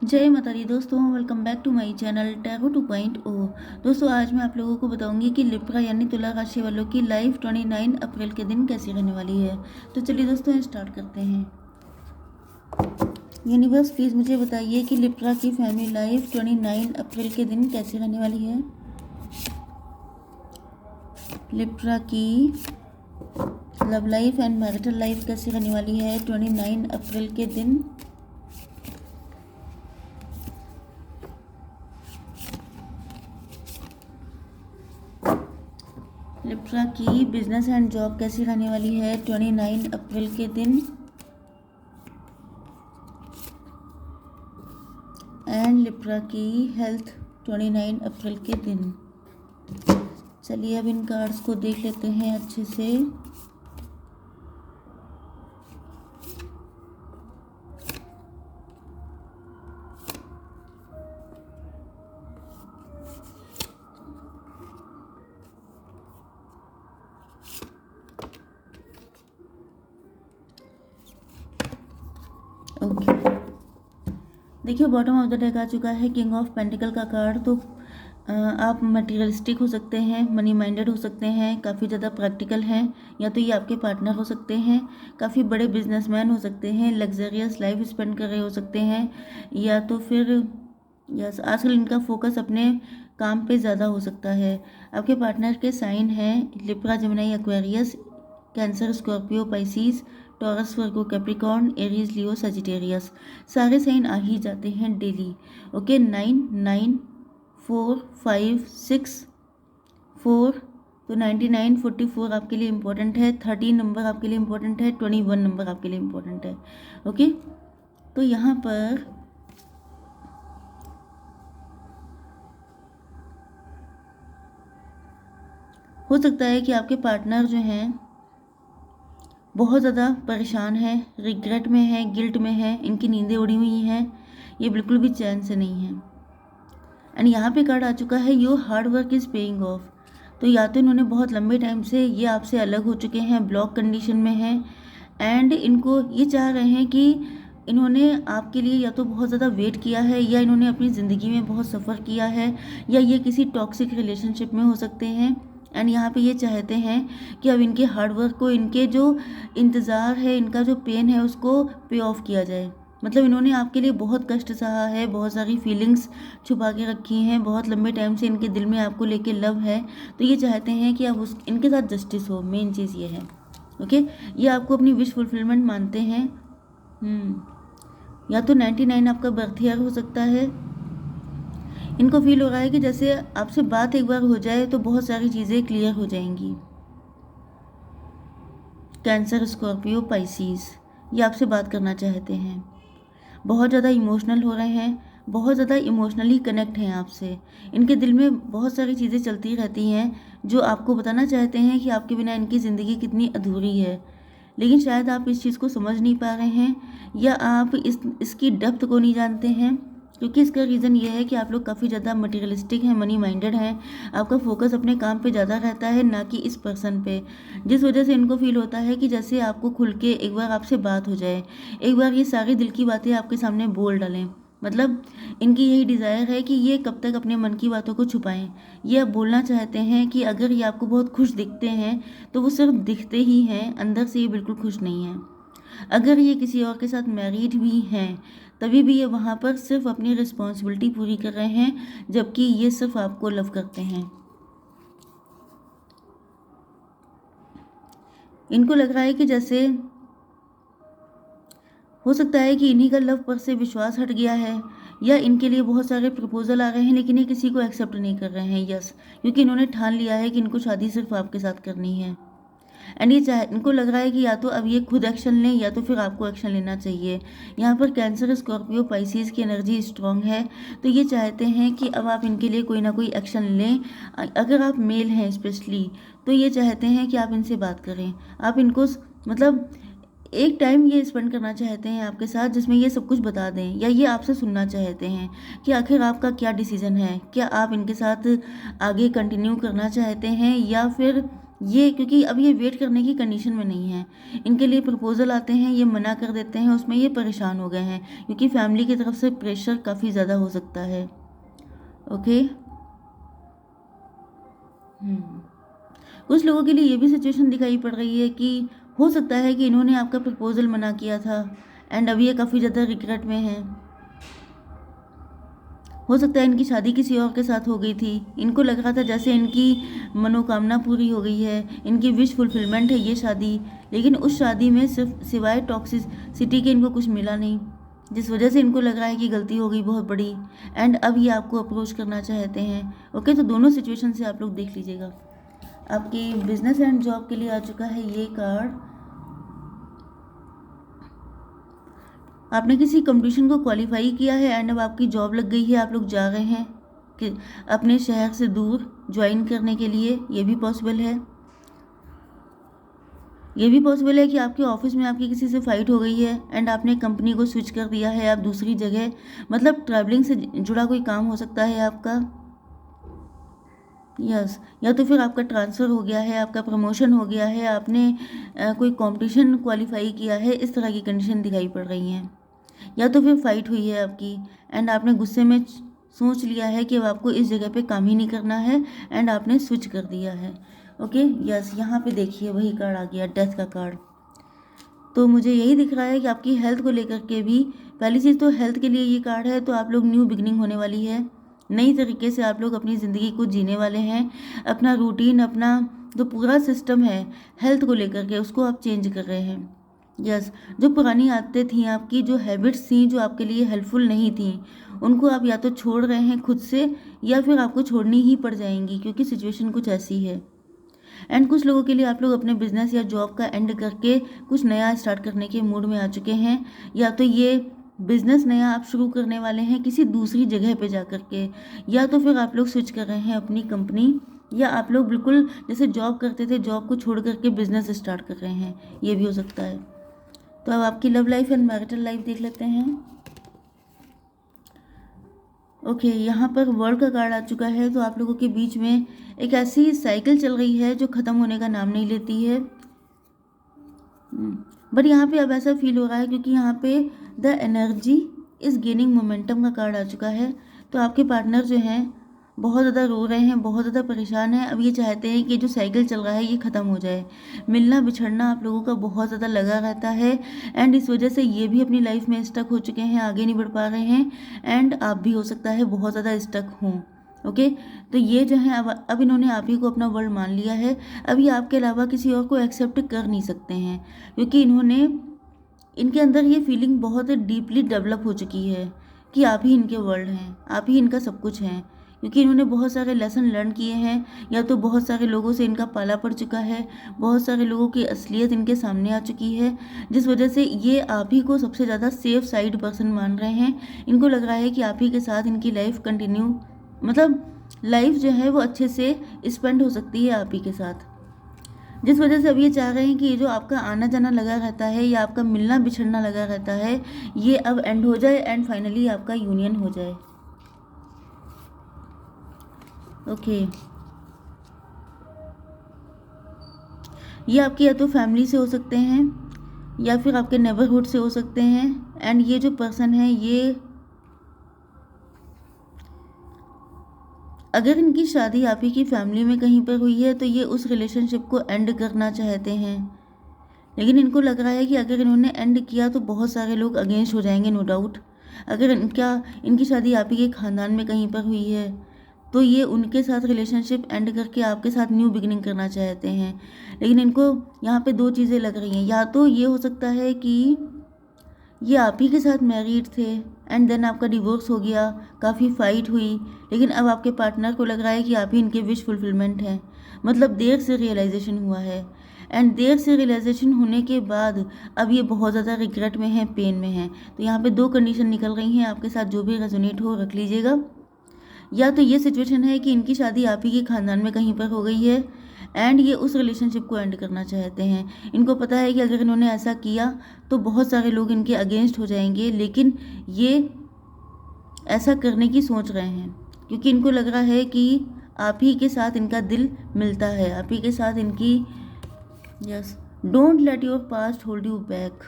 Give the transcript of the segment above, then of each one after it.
जय माता दी दोस्तों, welcome back to my channel tarot 2.0। दोस्तों, आज मैं आप लोगों को बताऊंगी कि लिब्रा यानी तुला राशि वालों की लाइफ 29 अप्रैल के दिन कैसी रहने वाली है। तो चलिए दोस्तों, स्टार्ट करते हैं। यूनिवर्स प्लीज़ मुझे बताइए कि लिब्रा की फैमिली लाइफ 29 अप्रैल के दिन कैसी रहने वाली है। लिब्रा की love life and marital life कैसी रहने वाली है 29 अप्रैल के दिन। लिब्रा की बिजनेस एंड जॉब कैसी रहने वाली है 29 अप्रैल के दिन। एंड लिब्रा की हेल्थ 29 अप्रैल के दिन। चलिए अब इन कार्ड्स को देख लेते हैं अच्छे से। ओके, देखिए बॉटम ऑफ द डेक आ चुका है किंग ऑफ पेंटिकल का कार्ड। तो आप मटेरियलिस्टिक हो सकते हैं, मनी माइंडेड हो सकते हैं, काफ़ी ज़्यादा प्रैक्टिकल हैं, या तो ये आपके पार्टनर हो सकते हैं, काफ़ी बड़े बिजनेसमैन हो सकते हैं, लग्जरियस लाइफ स्पेंड कर रहे हो सकते हैं, या तो फिर यस आजकल इनका फोकस अपने काम पे ज़्यादा हो सकता है। आपके पार्टनर के साइन हैं Libra, Gemini, Aquarius, Cancer, Scorpio, Pisces, Taurus, Virgo, Capricorn, Aries, Leo, Sagittarius. सारे साइन आ ही जाते हैं डेली। ओके, 9 9 4 5 6 4, तो 99 44 आपके लिए इम्पोर्टेंट है, 13 नंबर आपके लिए इम्पोर्टेंट है, 21 नंबर आपके लिए इम्पोर्टेंट है। ओके, तो यहाँ पर हो सकता है कि आपके पार्टनर जो हैं बहुत ज़्यादा परेशान है, रिग्रेट में है, गिल्ट में है, इनकी नींदें उड़ी हुई हैं, ये बिल्कुल भी चैन से नहीं है। एंड यहाँ पे कार्ड आ चुका है your hard work is paying off. तो या तो इन्होंने बहुत लंबे टाइम से ये आपसे अलग हो चुके हैं, ब्लॉक कंडीशन में हैं, एंड इनको ये चाह रहे हैं कि इन्होंने आपके लिए या तो बहुत ज़्यादा वेट किया है, या इन्होंने अपनी ज़िंदगी में बहुत सफ़र किया है, या ये किसी टॉक्सिक रिलेशनशिप में हो सकते हैं। एंड यहाँ पे ये चाहते हैं कि अब इनके हार्ड वर्क को, इनके जो इंतज़ार है, इनका जो पेन है, उसको पे ऑफ किया जाए। मतलब इन्होंने आपके लिए बहुत कष्ट सहा है, बहुत सारी फीलिंग्स छुपा के रखी हैं, बहुत लंबे टाइम से इनके दिल में आपको लेके लव है। तो ये चाहते हैं कि अब उस इनके साथ जस्टिस हो, मेन चीज़ ये है। ओके, ये आपको अपनी विश फुलफिलमेंट मानते हैं। या तो 99 आपका बर्थ ईयर हो सकता है। इनको फील हो रहा है कि जैसे आपसे बात एक बार हो जाए तो बहुत सारी चीज़ें क्लियर हो जाएंगी। कैंसर, स्कॉर्पियो, पाइसिस, ये आपसे बात करना चाहते हैं, बहुत ज़्यादा इमोशनल हो रहे हैं, बहुत ज़्यादा इमोशनली कनेक्ट हैं आपसे। इनके दिल में बहुत सारी चीज़ें चलती रहती हैं जो आपको बताना चाहते हैं कि आपके बिना इनकी ज़िंदगी कितनी अधूरी है। लेकिन शायद आप इस चीज़ को समझ नहीं पा रहे हैं, या आप इसकी डेप्थ को नहीं जानते हैं, क्योंकि इसका रीज़न ये है कि आप लोग काफ़ी ज़्यादा मटेरियलिस्टिक हैं, मनी माइंडेड हैं। आपका फोकस अपने काम पे ज़्यादा रहता है, ना कि इस पर्सन पे, जिस वजह से इनको फील होता है कि जैसे आपको खुल के एक बार आपसे बात हो जाए, एक बार ये सारी दिल की बातें आपके सामने बोल डालें। मतलब इनकी यही डिज़ायर है कि ये कब तक अपने मन की बातों को छुपाएं। ये अब बोलना चाहते हैं कि अगर ये आपको बहुत खुश दिखते हैं तो वो सिर्फ दिखते ही हैं, अंदर से ये बिल्कुल खुश नहीं हैं। अगर ये किसी और के साथ मैरिड भी हैं तभी भी ये वहाँ पर सिर्फ अपनी रिस्पॉन्सिबिलिटी पूरी कर रहे हैं, जबकि ये सिर्फ आपको लव करते हैं। इनको लग रहा है कि जैसे हो सकता है कि इन्हीं का लव पर से विश्वास हट गया है, या इनके लिए बहुत सारे प्रपोजल आ रहे हैं लेकिन ये किसी को एक्सेप्ट नहीं कर रहे हैं। यस, क्योंकि इन्होंने ठान लिया है कि इनको शादी सिर्फ आपके साथ करनी है। एंड ये चाहे, इनको लग रहा है कि या तो अब ये खुद एक्शन लें या तो फिर आपको एक्शन लेना चाहिए। यहाँ पर कैंसर, स्कॉर्पियो, पाइसिस की एनर्जी स्ट्रांग है, तो ये चाहते हैं कि अब आप इनके लिए कोई ना कोई एक्शन लें। अगर आप मेल हैं स्पेशली, तो ये चाहते हैं कि आप इनसे बात करें, आप इनको मतलब एक टाइम ये स्पेंड करना चाहते हैं आपके साथ, जिसमें ये सब कुछ बता दें, या ये आपसे सुनना चाहते हैं कि आखिर आपका क्या डिसीज़न है, क्या आप इनके साथ आगे कंटिन्यू करना चाहते हैं, या फिर ये क्योंकि अब ये वेट करने की कंडीशन में नहीं है। इनके लिए प्रपोजल आते हैं, ये मना कर देते हैं, उसमें ये परेशान हो गए हैं क्योंकि फैमिली की तरफ से प्रेशर काफ़ी ज़्यादा हो सकता है। ओके। कुछ लोगों के लिए ये भी सिचुएशन दिखाई पड़ रही है कि हो सकता है कि इन्होंने आपका प्रपोजल मना किया था एंड अभी ये काफ़ी ज़्यादा रिग्रेट में है। हो सकता है इनकी शादी किसी और के साथ हो गई थी, इनको लग रहा था जैसे इनकी मनोकामना पूरी हो गई है, इनकी विश फुलफिलमेंट है ये शादी, लेकिन उस शादी में सिर्फ सिवाय टॉक्सिसिटी के इनको कुछ मिला नहीं, जिस वजह से इनको लग रहा है कि गलती हो गई बहुत बड़ी एंड अब ये आपको अप्रोच करना चाहते हैं। ओके, तो दोनों सिचुएशन से आप लोग देख लीजिएगा। आपके बिजनेस एंड जॉब के लिए आ चुका है ये कार्ड। आपने किसी कंपटीशन को क्वालिफाई किया है एंड अब आपकी जॉब लग गई है, आप लोग जा रहे हैं कि अपने शहर से दूर ज्वाइन करने के लिए। ये भी पॉसिबल है। ये भी पॉसिबल है कि आपके ऑफिस में आपकी किसी से फाइट हो गई है एंड आपने कंपनी को स्विच कर दिया है, आप दूसरी जगह, मतलब ट्रैवलिंग से जुड़ा कोई काम हो सकता है आपका। यस, या तो फिर आपका ट्रांसफ़र हो गया है, आपका प्रमोशन हो गया है, आपने कोई कंपटीशन क्वालिफाई किया है, इस तरह की कंडीशन दिखाई पड़ रही हैं। या तो फिर फाइट हुई है आपकी एंड आपने गुस्से में सोच लिया है कि अब आपको इस जगह पे काम ही नहीं करना है एंड आपने स्विच कर दिया है। ओके, यस, यहाँ पे देखिए वही कार्ड आ गया, डेथ का कार्ड। तो मुझे यही दिख रहा है कि आपकी हेल्थ को लेकर के भी, पहली चीज़ तो हेल्थ के लिए ये कार्ड है, तो आप लोग न्यू बिगनिंग होने वाली है, नई तरीके से आप लोग अपनी ज़िंदगी को जीने वाले हैं। अपना रूटीन, अपना जो पूरा सिस्टम है हेल्थ को लेकर के, उसको आप चेंज कर रहे हैं। यस, जो पुरानी आदतें थी आपकी, जो हैबिट्स थी जो आपके लिए हेल्पफुल नहीं थी, उनको आप या तो छोड़ रहे हैं खुद से या फिर आपको छोड़नी ही पड़ जाएंगी क्योंकि सिचुएशन कुछ ऐसी है। एंड कुछ लोगों के लिए आप लोग अपने बिजनेस या जॉब का एंड करके कुछ नया स्टार्ट करने के मूड में आ चुके हैं, या तो ये बिजनेस नया आप शुरू करने वाले हैं किसी दूसरी जगह पे जा कर के, या तो फिर आप लोग स्विच कर रहे हैं अपनी कंपनी, या आप लोग बिल्कुल जैसे जॉब करते थे जॉब को छोड़ करके बिजनेस स्टार्ट कर रहे हैं, ये भी हो सकता है। तो अब आपकी love life and marital life देख लेते हैं। ओके, यहाँ पर वर्ल्ड का कार्ड आ चुका है। तो आप लोगों के बीच में एक ऐसी साइकिल चल रही है जो ख़त्म होने का नाम नहीं लेती है। बट यहाँ पे अब ऐसा फील हो रहा है क्योंकि यहाँ पे the energy is gaining momentum का कार्ड आ चुका है। तो आपके पार्टनर जो हैं बहुत ज़्यादा रो रहे हैं, बहुत ज़्यादा परेशान हैं। अब ये चाहते हैं कि जो साइकिल चल रहा है ये ख़त्म हो जाए। मिलना बिछड़ना आप लोगों का बहुत ज़्यादा लगा रहता है एंड इस वजह से ये भी अपनी लाइफ में स्टक हो चुके हैं, आगे नहीं बढ़ पा रहे हैं एंड आप भी हो सकता है बहुत ज़्यादा स्टक हों। ओके, तो ये जो है अब इन्होंने आप ही को अपना वर्ल्ड मान लिया है। अब ये आपके अलावा किसी और को एक्सेप्ट कर नहीं सकते हैं क्योंकि इनके अंदर ये फीलिंग बहुत डीपली डेवलप हो चुकी है कि आप ही इनके वर्ल्ड हैं, आप ही इनका सब कुछ हैं, क्योंकि इन्होंने बहुत सारे लेसन लर्न किए हैं, या तो बहुत सारे लोगों से इनका पाला पड़ चुका है, बहुत सारे लोगों की असलियत इनके सामने आ चुकी है, जिस वजह से ये आप ही को सबसे ज़्यादा सेफ साइड पर्सन मान रहे हैं। इनको लग रहा है कि आप ही के साथ इनकी लाइफ कंटिन्यू, मतलब लाइफ जो है वो अच्छे से स्पेंड हो सकती है आप ही के साथ, जिस वजह से अब ये चाह रहे हैं कि ये जो आपका आना जाना लगा रहता है या आपका मिलना बिछड़ना लगा रहता है ये अब एंड हो जाए एंड फाइनली आपका यूनियन हो जाए। ओके, ये आपकी या तो फैमिली से हो सकते हैं या फिर आपके नेबरहुड से हो सकते हैं एंड ये जो पर्सन है ये, अगर इनकी शादी आप ही की फैमिली में कहीं पर हुई है तो ये उस रिलेशनशिप को एंड करना चाहते हैं, लेकिन इनको लग रहा है कि अगर इन्होंने एंड किया तो बहुत सारे लोग अगेंस्ट हो जाएंगे, नो डाउट। अगर इनकी शादी आप ही के खानदान में कहीं पर हुई है तो ये उनके साथ रिलेशनशिप एंड करके आपके साथ न्यू बिगिनिंग करना चाहते हैं, लेकिन इनको यहाँ पे दो चीज़ें लग रही हैं। या तो ये हो सकता है कि ये आप ही के साथ मैरिड थे एंड देन आपका डिवोर्स हो गया, काफ़ी फाइट हुई, लेकिन अब आपके पार्टनर को लग रहा है कि आप ही इनके विश फुलफिलमेंट हैं, मतलब देर से रियलाइजेशन हुआ है एंड देर से रियलाइजेशन होने के बाद अब ये बहुत ज़्यादा रिग्रेट में है, पेन में है। तो यहाँ पे दो कंडीशन निकल रही हैं, आपके साथ जो भी रेजोनेट हो रख लीजिएगा। या तो ये सिचुएशन है कि इनकी शादी आप ही के खानदान में कहीं पर हो गई है एंड ये उस रिलेशनशिप को एंड करना चाहते हैं। इनको पता है कि अगर इन्होंने ऐसा किया तो बहुत सारे लोग इनके अगेंस्ट हो जाएंगे, लेकिन ये ऐसा करने की सोच रहे हैं क्योंकि इनको लग रहा है कि आप ही के साथ इनका दिल मिलता है, आप ही के साथ इनकी yes. Don't let your past hold you back.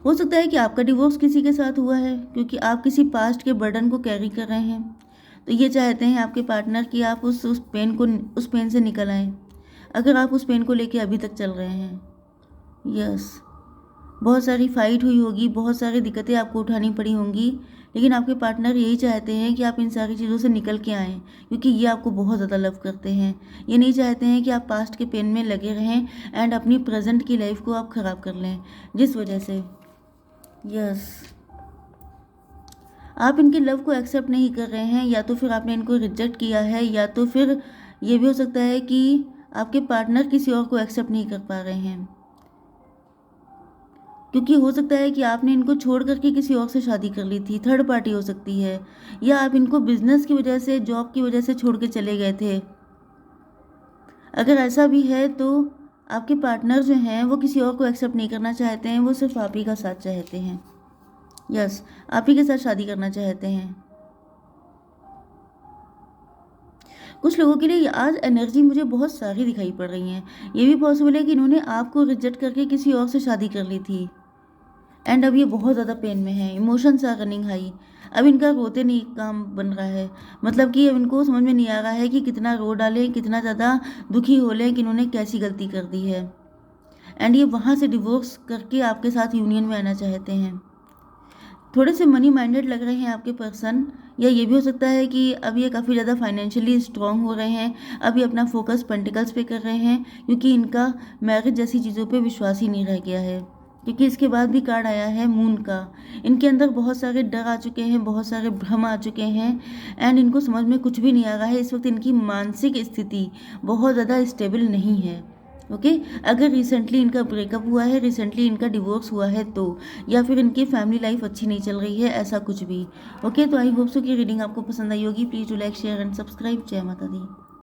हो सकता है कि आपका डिवोर्स किसी के साथ हुआ है क्योंकि आप किसी पास्ट के बर्डन को कैरी कर रहे हैं। तो ये चाहते हैं आपके पार्टनर कि आप उस पेन से निकल आएँ, अगर आप उस पेन को लेके अभी तक चल रहे हैं। यस, बहुत सारी फाइट हुई होगी, बहुत सारी दिक्कतें आपको उठानी पड़ी होंगी, लेकिन आपके पार्टनर यही चाहते हैं कि आप इन सारी चीज़ों से निकल के आएँ क्योंकि ये आपको बहुत ज़्यादा लव करते हैं। ये नहीं चाहते हैं कि आप पास्ट के पेन में लगे रहें एंड अपनी प्रेजेंट की लाइफ को आप ख़राब कर लें, जिस वजह से यस आप इनके लव को एक्सेप्ट नहीं कर रहे हैं, या तो फिर आपने इनको रिजेक्ट किया है, या तो फिर ये भी हो सकता है कि आपके पार्टनर किसी और को एक्सेप्ट नहीं कर पा रहे हैं, क्योंकि हो सकता है कि आपने इनको छोड़ करके किसी और से शादी कर ली थी। थर्ड पार्टी हो सकती है, या आप इनको बिजनेस की वजह से, जॉब की वजह से छोड़ के चले गए थे। अगर ऐसा भी है तो आपके पार्टनर जो हैं वो किसी और को एक्सेप्ट नहीं करना चाहते हैं, वो सिर्फ आप ही का साथ चाहते हैं। यस, आप ही के साथ शादी करना चाहते हैं। कुछ लोगों के लिए आज एनर्जी मुझे बहुत सारी दिखाई पड़ रही हैं। ये भी पॉसिबल है कि इन्होंने आपको रिजेक्ट करके किसी और से शादी कर ली थी एंड अब ये बहुत ज़्यादा पेन में है। Emotions are running high. अब इनका रोते नहीं काम बन रहा है, मतलब कि अब इनको समझ में नहीं आ रहा है कि कितना रो डालें, कितना ज़्यादा दुखी हो लें कि इन्होंने कैसी गलती कर दी है। एंड ये वहाँ से डिवोर्स करके आपके साथ यूनियन में आना चाहते हैं। थोड़े से मनी माइंडेड लग रहे हैं आपके पर्सन, या ये भी हो सकता है कि अब ये काफ़ी ज़्यादा फाइनेंशियली स्ट्रांग हो रहे हैं। अब ये अपना फोकस पेंटिकल्स पे कर रहे हैं क्योंकि इनका मैरिज जैसी चीज़ों पे विश्वास ही नहीं रह गया है, क्योंकि इसके बाद भी कार्ड आया है मून का। इनके अंदर बहुत सारे डर आ चुके हैं, बहुत सारे भ्रम आ चुके हैं एंड इनको समझ में कुछ भी नहीं आ रहा है। इस वक्त इनकी मानसिक स्थिति बहुत ज़्यादा स्टेबल नहीं है। ओके, अगर रिसेंटली इनका ब्रेकअप हुआ है, रिसेंटली इनका डिवोर्स हुआ है तो, या फिर इनकी फैमिली लाइफ अच्छी नहीं चल रही है, ऐसा कुछ भी। ओके, तो आई होप सो कि रीडिंग आपको पसंद आई होगी। Please do like, share and subscribe. जय माता दी।